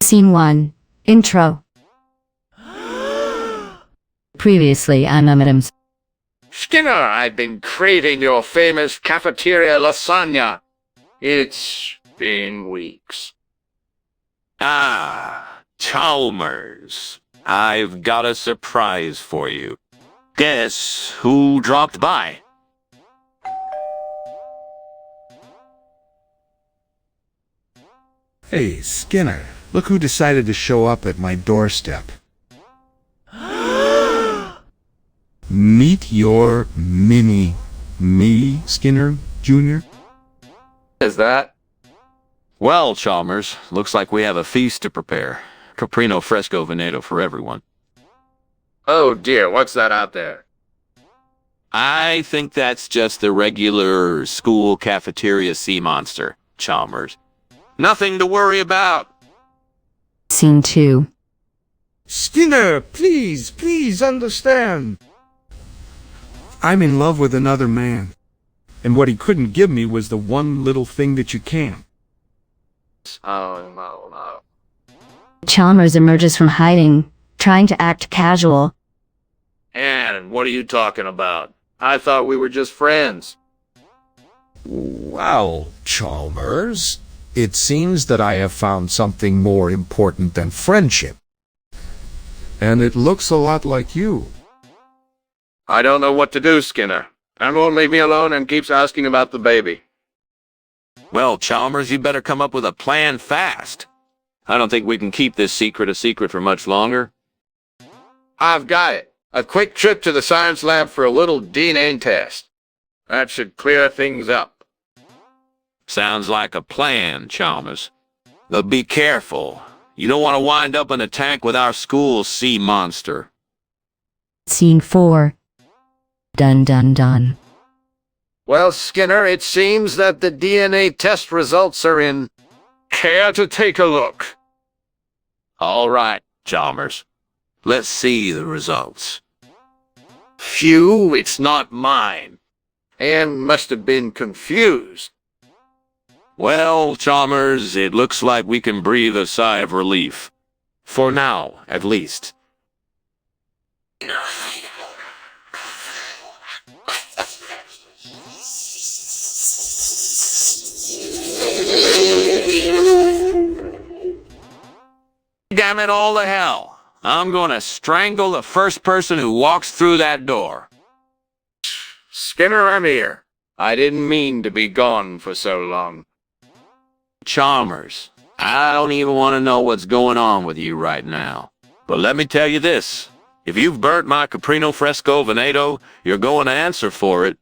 Scene 1. Intro. Previously on Madams. Skinner, I've been craving your famous cafeteria lasagna. It's been weeks. Ah, Chalmers. I've got a surprise for you. Guess who dropped by? Hey, Skinner, look who decided to show up at my doorstep. Meet your mini-me, Skinner Jr.? Is that? Well, Chalmers, looks like we have a feast to prepare. Caprino fresco veneto for everyone. Oh dear, what's that out there? I think that's just the regular school cafeteria sea monster, Chalmers. Nothing to worry about. Scene 2. Skinner, please understand. I'm in love with another man. And what he couldn't give me was the one little thing that you can. Oh, no. Chalmers emerges from hiding, trying to act casual. And what are you talking about? I thought we were just friends. Well, Chalmers, it seems that I have found something more important than friendship. And it looks a lot like you. I don't know what to do, Skinner. And won't leave me alone and keeps asking about the baby. Well, Chalmers, you better come up with a plan fast. I don't think we can keep this secret a secret for much longer. I've got it. A quick trip to the science lab for a little DNA test. That should clear things up. Sounds like a plan, Chalmers. But be careful. You don't want to wind up in a tank with our school's sea monster. Scene 4. Dun. Well, Skinner, it seems that the DNA test results are in. Care to take a look? All right, Chalmers. Let's see the results. Phew, it's not mine. Anne must have been confused. Well, Chalmers, it looks like we can breathe a sigh of relief. For now, at least. Damn it all to hell. I'm gonna strangle the first person who walks through that door. Skinner, I'm here. I didn't mean to be gone for so long. Chalmers, I don't even want to know what's going on with you right now. But let me tell you this. If you've burnt my caprino fresco veneto, you're going to answer for it.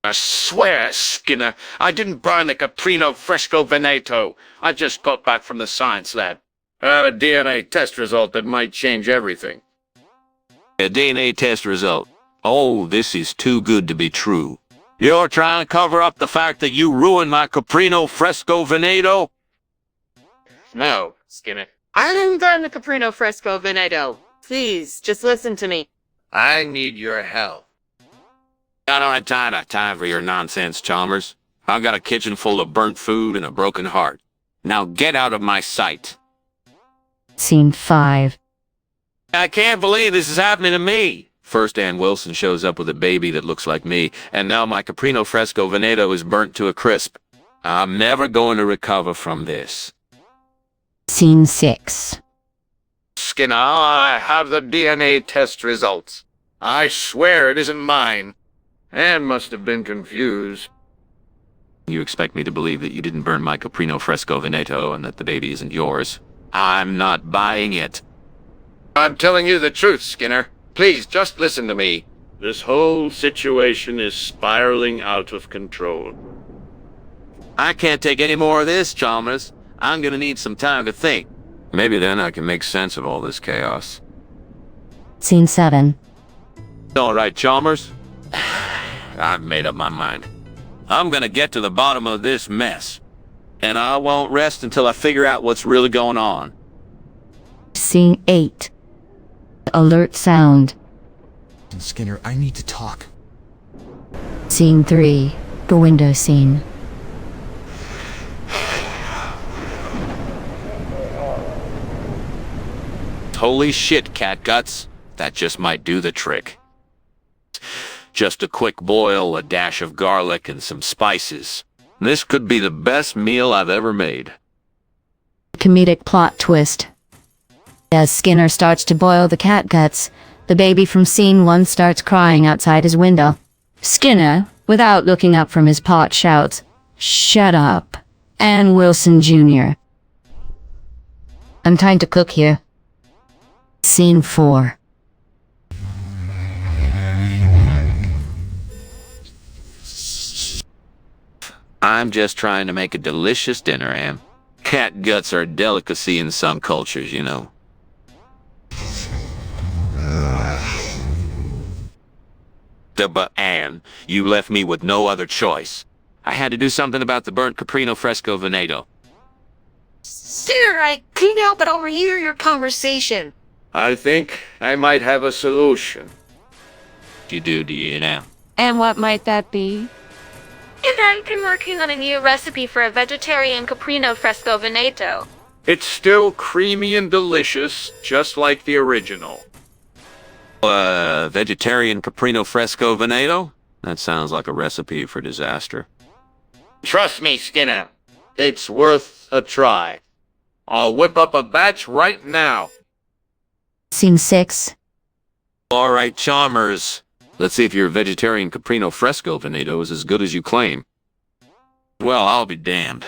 I swear, Skinner, I didn't burn the caprino fresco veneto. I just got back from the science lab. I have a DNA test result that might change everything. A DNA test result. Oh, this is too good to be true. You're trying to cover up the fact that you ruined my caprino fresco veneto? No, Skinner. I didn't burn the caprino fresco veneto. Please, just listen to me. I need your help. I don't have time for your nonsense, Chalmers. I've got a kitchen full of burnt food and a broken heart. Now get out of my sight. Scene 5. I can't believe this is happening to me. First, Ann Wilson shows up with a baby that looks like me, and now my caprino fresco veneto is burnt to a crisp. I'm never going to recover from this. Scene 6. Skinner, I have the DNA test results. I swear it isn't mine. Anne must have been confused. You expect me to believe that you didn't burn my caprino fresco veneto and that the baby isn't yours? I'm not buying it. I'm telling you the truth, Skinner. Please, just listen to me. This whole situation is spiraling out of control. I can't take any more of this, Chalmers. I'm gonna need some time to think. Maybe then I can make sense of all this chaos. Scene 7. All right, Chalmers. I've made up my mind. I'm gonna get to the bottom of this mess. And I won't rest until I figure out what's really going on. Scene 8. Alert sound. Skinner, I need to talk. Scene 3. The window scene. holy shit, catguts. That just might do the trick. Just a quick boil, a dash of garlic, and some spices. This could be the best meal I've ever made. Comedic plot twist. As Skinner starts to boil the cat guts, the baby from scene 1 starts crying outside his window. Skinner, without looking up from his pot, shouts, "Shut up, Ann Wilson Jr." I'm trying to cook here. Scene 4. I'm just trying to make a delicious dinner, Anne. Cat guts are a delicacy in some cultures, you know. But Anne, you left me with no other choice. I had to do something about the burnt caprino fresco veneto. Skinner, I couldn't help but overhear your conversation. I think I might have a solution. Do you now? And what might that be? And I've been working on a new recipe for a vegetarian caprino fresco veneto. It's still creamy and delicious, just like the original. Vegetarian caprino fresco veneto? That sounds like a recipe for disaster. Trust me, Skinner. It's worth a try. I'll whip up a batch right now. Scene 6. All right, Chalmers. Let's see if your vegetarian caprino fresco veneto is as good as you claim. Well, I'll be damned.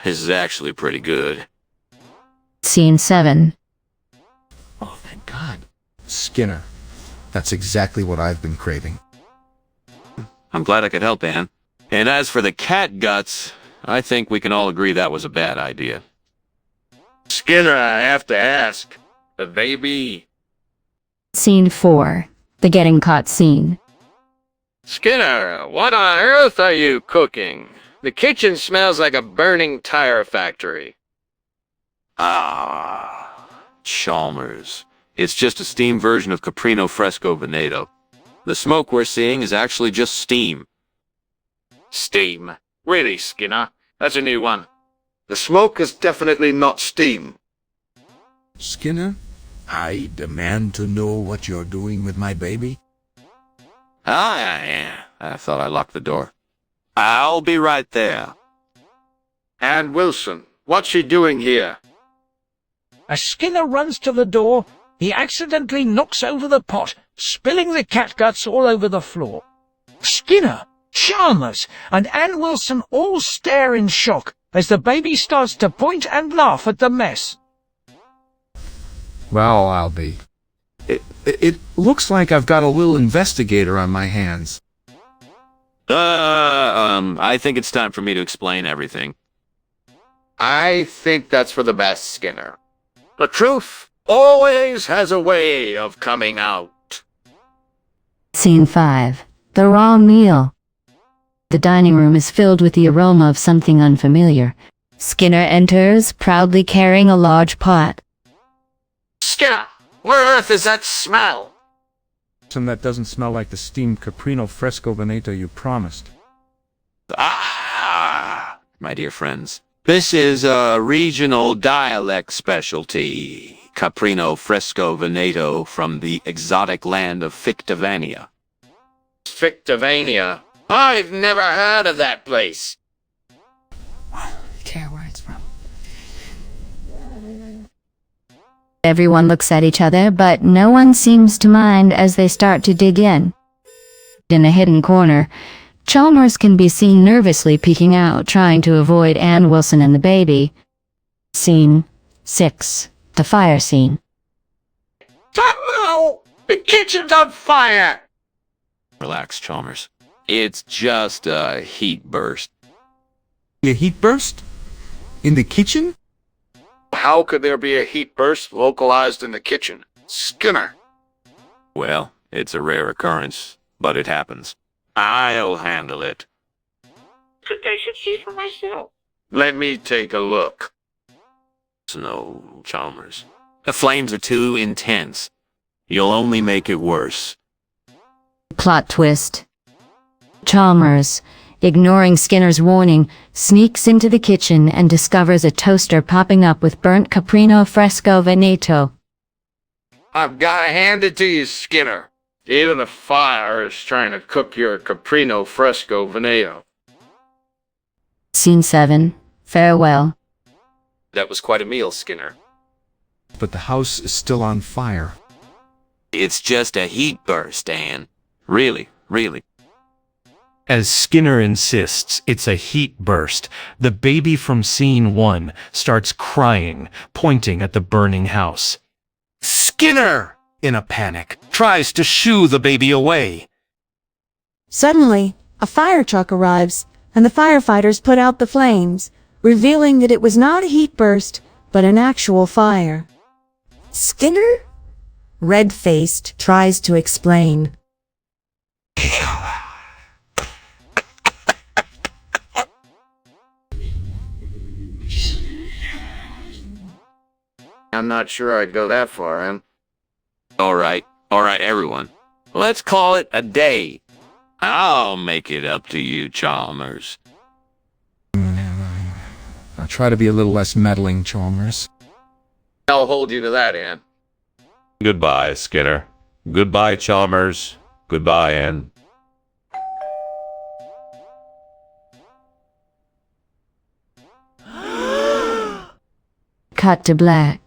This is actually pretty good. Scene 7. Oh, thank God. Skinner. That's exactly what I've been craving. I'm glad I could help, Anne. And as for the cat guts, I think we can all agree that was a bad idea. Skinner, I have to ask. The baby... Scene 4. The getting caught scene. Skinner, what on earth are you cooking? The kitchen smells like a burning tire factory. Ah, Chalmers. It's just a steam version of caprino fresco veneto. The smoke we're seeing is actually just steam. Steam? Really, Skinner? That's a new one. The smoke is definitely not steam. Skinner, I demand to know what you're doing with my baby. Yeah. I thought I locked the door. I'll be right there. Ann Wilson, what's she doing here? As Skinner runs to the door, he accidentally knocks over the pot, spilling the catguts all over the floor. Skinner, Chalmers, and Ann Wilson all stare in shock as the baby starts to point and laugh at the mess. Well, I'll be. It looks like I've got a little investigator on my hands. I think it's time for me to explain everything. I think that's for the best, Skinner. The truth always has a way of coming out. Scene 5. The raw meal. The dining room is filled with the aroma of something unfamiliar. Skinner enters, proudly carrying a large pot. Skinner, where on earth is that smell? Some that doesn't smell like the steamed caprino fresco veneto you promised. Ah, my dear friends. This is a regional dialect specialty. Caprino fresco veneto from the exotic land of Fictivania. Fictivania? I've never heard of that place. Care where it's from. Everyone looks at each other, but no one seems to mind as they start to dig in. In a hidden corner, Chalmers can be seen nervously peeking out, trying to avoid Ann Wilson and the baby. Scene 6. The fire scene. Oh, the kitchen's on fire! Relax, Chalmers. It's just a heat burst. A heat burst? In the kitchen? How could there be a heat burst localized in the kitchen? Skinner. Well, it's a rare occurrence, but it happens. I'll handle it. I should see for myself. Let me take a look. No, Chalmers. The flames are too intense. You'll only make it worse. Plot twist. Chalmers, ignoring Skinner's warning, sneaks into the kitchen and discovers a toaster popping up with burnt caprino fresco veneto. I've got to hand it to you, Skinner. Even the fire is trying to cook your caprino fresco veneto. Scene 7. Farewell. That was quite a meal, Skinner. But the house is still on fire. It's just a heat burst, Anne. Really, really. As Skinner insists, it's a heat burst. The baby from scene 1 starts crying, pointing at the burning house. Skinner, in a panic, tries to shoo the baby away. Suddenly, a fire truck arrives, and the firefighters put out the flames, revealing that it was not a heat burst, but an actual fire. Skinner, red-faced, tries to explain. I'm not sure I'd go that far, Em. All right, everyone. Let's call it a day. I'll make it up to you, Chalmers. I'll try to be a little less meddling, Chalmers. I'll hold you to that, Ann. Goodbye, Skinner. Goodbye, Chalmers. Goodbye, Anne. Cut to black.